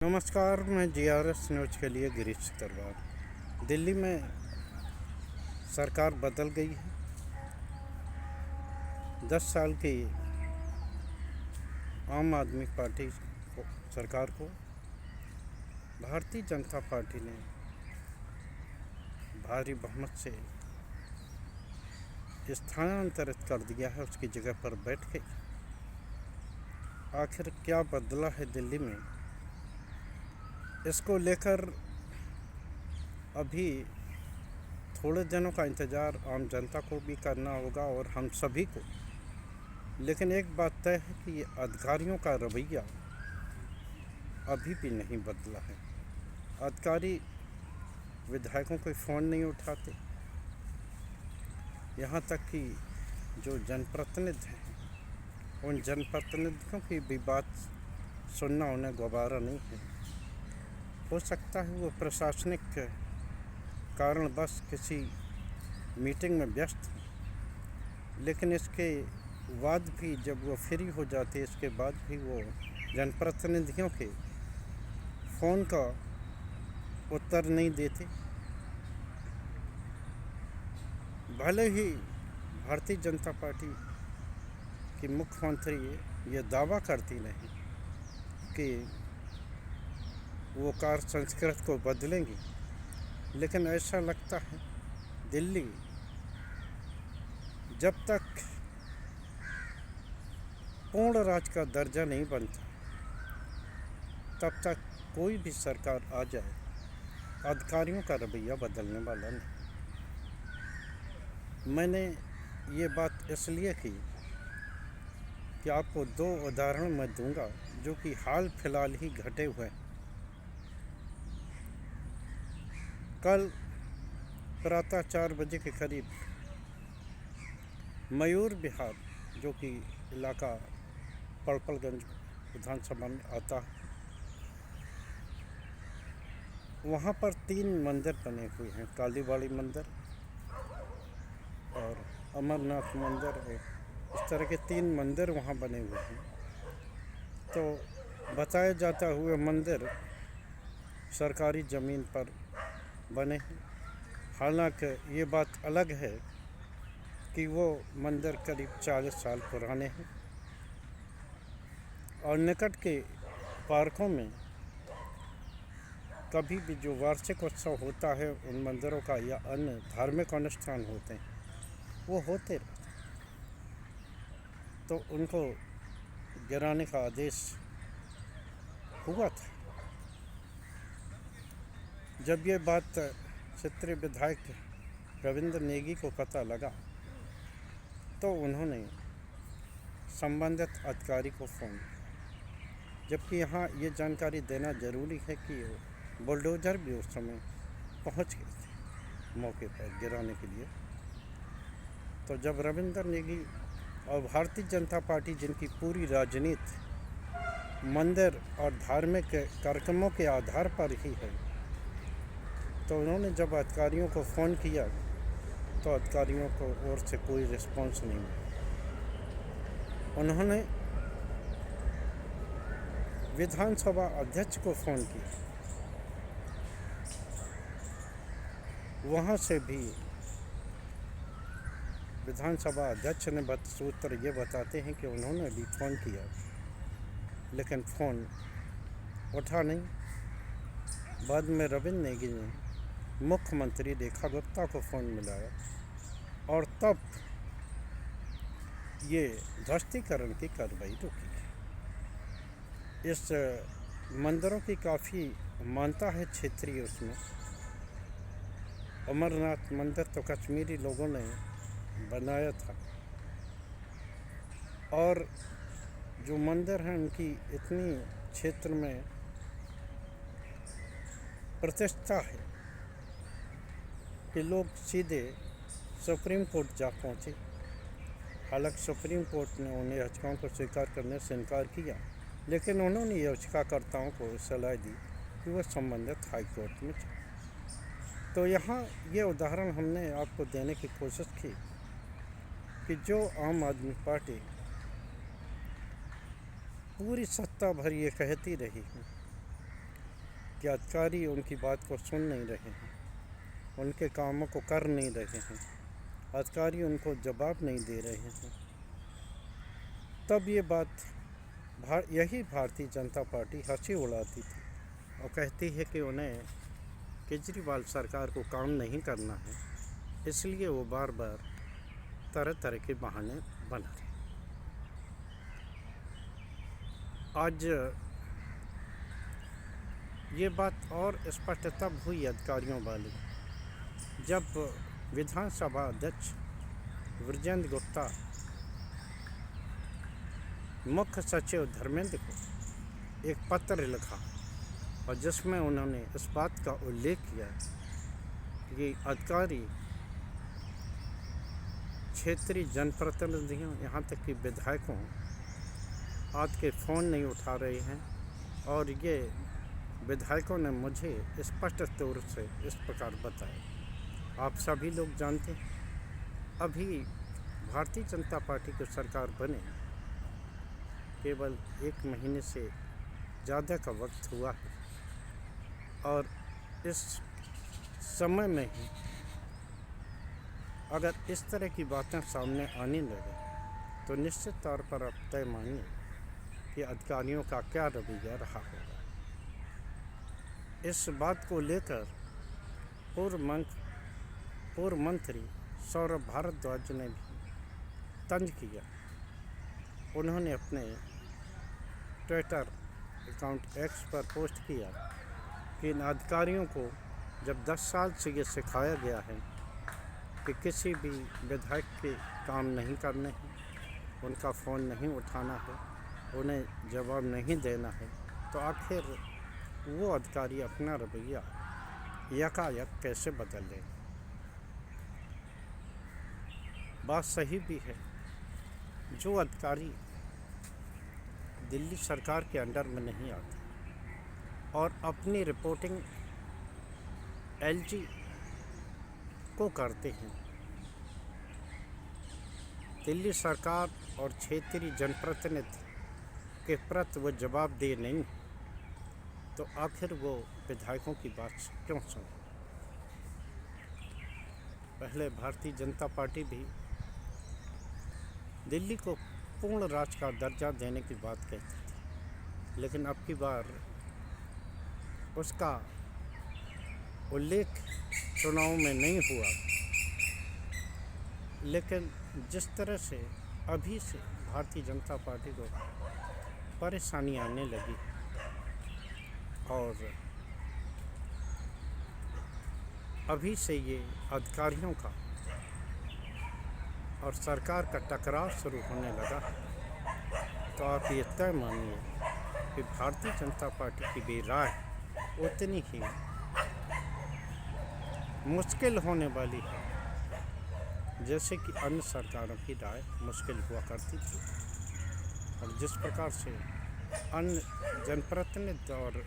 नमस्कार, मैं GRS news के लिए गिरीश तरवार। दिल्ली में सरकार बदल गई है। 10 साल की आम आदमी पार्टी सरकार को भारतीय जनता पार्टी ने भारी बहुमत से स्थानांतरित कर दिया है, उसकी जगह पर बैठ गई। आखिर क्या बदला है दिल्ली में, इसको लेकर अभी थोड़े दिनों का इंतज़ार आम जनता को भी करना होगा और हम सभी को। लेकिन एक बात तय है कि ये अधिकारियों का रवैया अभी भी नहीं बदला है। अधिकारी विधायकों को फ़ोन नहीं उठाते, यहाँ तक कि जो जनप्रतिनिधि हैं उन जनप्रतिनिधियों की भी बात सुनना उन्हें गवारा नहीं है। हो सकता है वो प्रशासनिक कारणवश किसी मीटिंग में व्यस्त हैं, लेकिन इसके बाद भी जब वो फ्री हो जाते, इसके बाद भी वो जनप्रतिनिधियों के फ़ोन का उत्तर नहीं देते। भले ही भारतीय जनता पार्टी की मुख्यमंत्री ये दावा करती नहीं कि वो कार्य संस्कृति को बदलेंगी, लेकिन ऐसा लगता है दिल्ली जब तक पूर्ण राज्य का दर्जा नहीं बनता तब तक कोई भी सरकार आ जाए, अधिकारियों का रवैया बदलने वाला नहीं। मैंने ये बात इसलिए की कि आपको 2 उदाहरण मैं दूंगा जो कि हाल फिलहाल ही घटे हुए हैं। कल प्रातः 4 बजे के करीब मयूर विहार, जो कि इलाका पड़पलगंज विधानसभा में आता है, वहाँ पर 3 मंदिर बने हुए हैं। कालीबाड़ी मंदिर और अमरनाथ मंदिर और इस तरह के 3 मंदिर वहाँ बने हुए हैं। तो बताया जाता हुए मंदिर सरकारी ज़मीन पर बने हैं। हालांकि ये बात अलग है कि वो मंदिर करीब 40 साल पुराने हैं और निकट के पार्कों में कभी भी जो वार्षिक उत्सव होता है उन मंदिरों का या अन्य धार्मिक अनुष्ठान होते हैं वो होते रहते हैं, तो उनको गिराने का आदेश हुआ था। जब ये बात क्षेत्रीय विधायक रविंद्र नेगी को पता लगा तो उन्होंने संबंधित अधिकारी को फ़ोन किया, जबकि यहाँ ये जानकारी देना ज़रूरी है कि बुलडोज़र भी उस समय पहुँच गए थे मौके पर गिराने के लिए। तो जब रविंद्र नेगी और भारतीय जनता पार्टी, जिनकी पूरी राजनीति मंदिर और धार्मिक कार्यक्रमों के आधार पर ही है, तो उन्होंने जब अधिकारियों को फ़ोन किया तो अधिकारियों को ओर से कोई रिस्पॉन्स नहीं मिला। उन्होंने विधानसभा अध्यक्ष को फ़ोन किया, वहाँ से भी विधानसभा अध्यक्ष ने सूत्र ये बताते हैं कि उन्होंने भी फ़ोन किया, लेकिन फ़ोन उठा नहीं। बाद में रविंद्र नेगी ने मुख्यमंत्री रेखा गुप्ता को फ़ोन मिलाया और तब ये ध्वस्तीकरण की कार्रवाई रुकी। इस मंदिरों की काफ़ी मान्यता है क्षेत्रीय। उसमें अमरनाथ मंदिर तो कश्मीरी लोगों ने बनाया था और जो मंदिर हैं उनकी इतनी क्षेत्र में प्रतिष्ठा है कि लोग सीधे सुप्रीम कोर्ट जा पहुँचे। हालांकि सुप्रीम कोर्ट ने उन्हें याचिकाओं को स्वीकार करने से इनकार किया, लेकिन उन्होंने याचिकाकर्ताओं को सलाह दी कि वह संबंधित हाई कोर्ट में जाए। तो यहाँ ये उदाहरण हमने आपको देने की कोशिश की कि जो आम आदमी पार्टी पूरी सत्ता भर ये कहती रही है कि अधिकारी उनकी बात को सुन नहीं रहे हैं, उनके कामों को कर नहीं रहे हैं, अधिकारी उनको जवाब नहीं दे रहे हैं, तब ये बात यही भारतीय जनता पार्टी हंसी उड़ाती थी और कहती है कि उन्हें केजरीवाल सरकार को काम नहीं करना है, इसलिए वो बार बार तरह तरह के बहाने बना रहे। आज ये बात और स्पष्ट तब हुई अधिकारियों वाली जब विधानसभा अध्यक्ष विजेंद्र गुप्ता मुख्य सचिव धर्मेंद्र को एक पत्र लिखा और जिसमें उन्होंने इस बात का उल्लेख किया कि अधिकारी क्षेत्रीय जनप्रतिनिधियों यहाँ तक कि विधायकों आज के फ़ोन नहीं उठा रहे हैं और ये विधायकों ने मुझे स्पष्ट तौर से इस प्रकार बताया। आप सभी लोग जानते हैं अभी भारतीय जनता पार्टी की सरकार बने केवल 1 महीने से ज़्यादा का वक्त हुआ है और इस समय में ही अगर इस तरह की बातें सामने आने लगे तो निश्चित तौर पर आप तय मानिए कि अधिकारियों का क्या रवैया रहा होगा। इस बात को लेकर पूर्व मंत्री सौरभ भारद्वाज ने भी तंज किया। उन्होंने अपने ट्विटर अकाउंट एक्स पर पोस्ट किया कि इन अधिकारियों को जब 10 साल से ये सिखाया गया है कि किसी भी विधायक के काम नहीं करने हैं, उनका फ़ोन नहीं उठाना है, उन्हें जवाब नहीं देना है, तो आखिर वो अधिकारी अपना रवैया यकायक कैसे बदल लें। बात सही भी है, जो अधिकारी दिल्ली सरकार के अंडर में नहीं आते और अपनी रिपोर्टिंग एलजी को करते हैं, दिल्ली सरकार और क्षेत्रीय जनप्रतिनिधि के प्रति वो जवाब दे नहीं, तो आखिर वो विधायकों की बात क्यों सुने। पहले भारतीय जनता पार्टी भी दिल्ली को पूर्ण राज्य का दर्जा देने की बात कहती थी, लेकिन अब की बार उसका उल्लेख चुनाव में नहीं हुआ। लेकिन जिस तरह से अभी से भारतीय जनता पार्टी को परेशानी आने लगी और अभी से ये अधिकारियों का और सरकार का टकराव शुरू होने लगा, तो आप ये तय मानिए कि भारतीय जनता पार्टी की भी राय उतनी ही मुश्किल होने वाली है जैसे कि अन्य सरकारों की राय मुश्किल हुआ करती थी। और जिस प्रकार से अन्य जनप्रतिनिधि और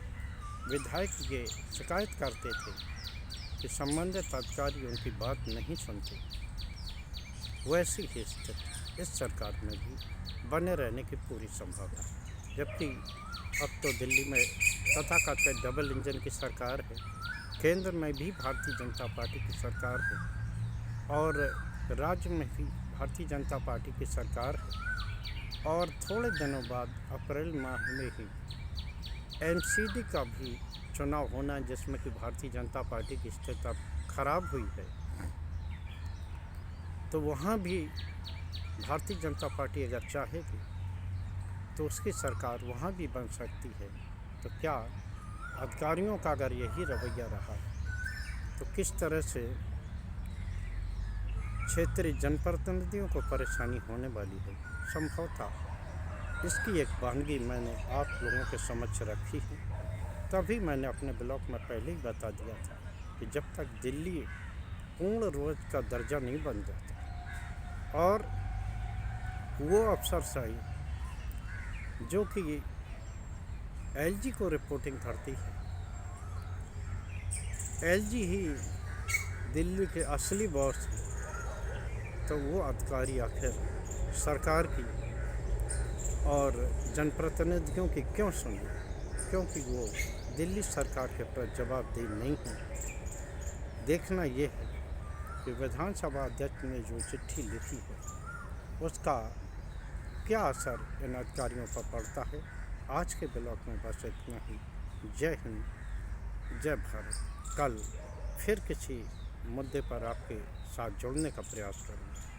विधायक ये शिकायत करते थे कि संबंधित अधिकारी उनकी बात नहीं सुनते, वैसी ही स्थिति इस सरकार में भी बने रहने की पूरी संभावना है। जबकि अब तो दिल्ली में तथाकथित डबल इंजन की सरकार है, केंद्र में भी भारतीय जनता पार्टी की सरकार है और राज्य में भी भारतीय जनता पार्टी की सरकार है और थोड़े दिनों बाद अप्रैल माह में ही एमसीडी का भी चुनाव होना है, जिसमें कि भारतीय जनता पार्टी की स्थिति अब खराब हुई है। तो वहाँ भी भारतीय जनता पार्टी अगर चाहेगी तो उसकी सरकार वहाँ भी बन सकती है। तो क्या अधिकारियों का अगर यही रवैया रहा तो किस तरह से क्षेत्रीय जनप्रतिनिधियों को परेशानी होने वाली है। संभवतः इसकी एक वानगी मैंने आप लोगों के समक्ष रखी है। तभी मैंने अपने ब्लॉग में पहले ही बता दिया था कि जब तक दिल्ली पूर्ण रोज का दर्जा नहीं बन जाता और वो अफसरशाही जो कि एलजी को रिपोर्टिंग करती है, एलजी ही दिल्ली के असली बॉस हैं, तो वो अधिकारी आखिर सरकार की और जनप्रतिनिधियों की क्यों सुने, क्योंकि वो दिल्ली सरकार के प्रति जवाबदेही नहीं है। देखना ये है कि विधानसभा अध्यक्ष ने जो चिट्ठी लिखी है उसका क्या असर इन अधिकारियों पर पड़ता है। आज के ब्लॉग में बस इतना ही। जय हिंद, जय भारत। कल फिर किसी मुद्दे पर आपके साथ जुड़ने का प्रयास करूँगा।